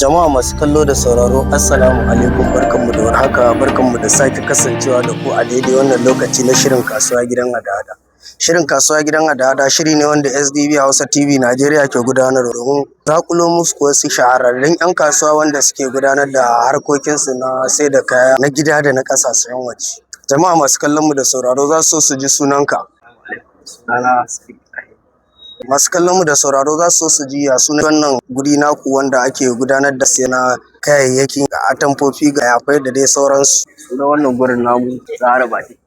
Jama'a masu kallo da sauraro, Assalamu alaikum, barkanmu da warhaka, barkanmu da sake kasancewa da ku a daidai wannan lokaci na shirin kasuwa gidan hada-hada. Shirin kasuwa gidan hada-hada shiri ne wanda SDB Hausa TV Najeriya ke gudanarwa domin zaƙulo muku wasu shahararrun 'yan kasuwa wanda suke gudanar da harkokinsu na sai da kaya na gida da na ƙasashen waje. Jama'a masu kallon mu da sauraro za su so su ji sunanka. Sunana Sadiq Ibrahim. Masu kallon mu da sauraro za su so su ji ya sunan wannan guri naku wanda ake gudanar da sai na kayayyaki a atamfofi ga yafai da dai sauransu. Sunan wannan gurin namu Zahra Batik.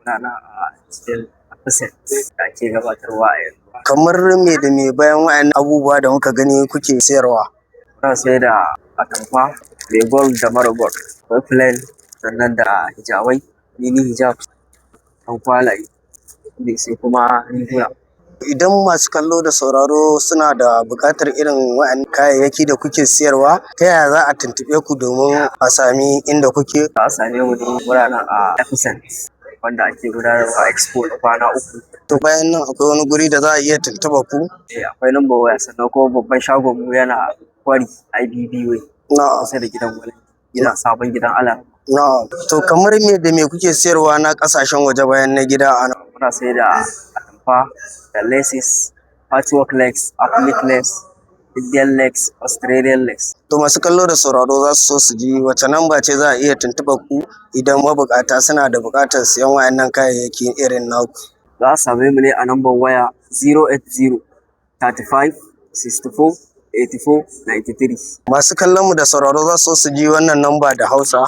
Muna nan a cikin Afset da ake gabatarwa a yanzu. Kamar me da me bayan wa'annan abubuwa da muka gani kuke sayarwa? Muna sai da atamfa, mai gold da mara gold, akwai plain, sannan da hijabai, mini hijab, ɗankwalaye, sai kuma riguna. Idan masu kallo da sauraro suna da buƙatar irin wa'annan kayayyaki da kuke siyarwa, ta yaya za a tuntuɓe ku domin a sami inda kuke? Za a same mu ne muna nan a Afset wanda ake gudanarwa expo na kwana 3. To bayan nan akwai wani guri da za a iya tuntuɓa ku? Akwai lambar waya, sannan kuma babban shagon mu yana Kwari IBB way Na. kusa da gidan wani gida sabon gidan Alam. Na. To kamar me da me kuke siyarwa na ƙasashen waje bayan na gida a nan? Muna sai da atamfa da laces, patchwork legs, applique legs, Indian legs, Australian legs. To masu kallo da sauraro za su so su ji wace namba ce za a iya tuntuɓa ku idan mabuƙata suna da buƙatar siyan wa'annan kayayyaki irin naku. Za a same mu ne a nambar waya 080 35 64 84 93. Masu kallon mu da sauraro za su so su ji wannan namba da Hausa.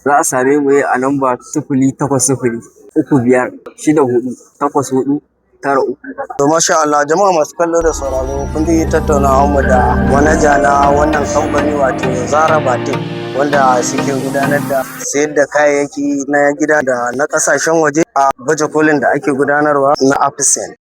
Za a same mu ne a namba 080 35 64 84 93. To masha Allah, jama'a masu kallo da sauraro kun ji tattaunawa mu da manaja na wannan kamfani wato Zahra Batik wanda suke gudanar da sayar da kayayyaki na gida da na ƙasashen waje a baje kolin da ake gudanarwa na Afset.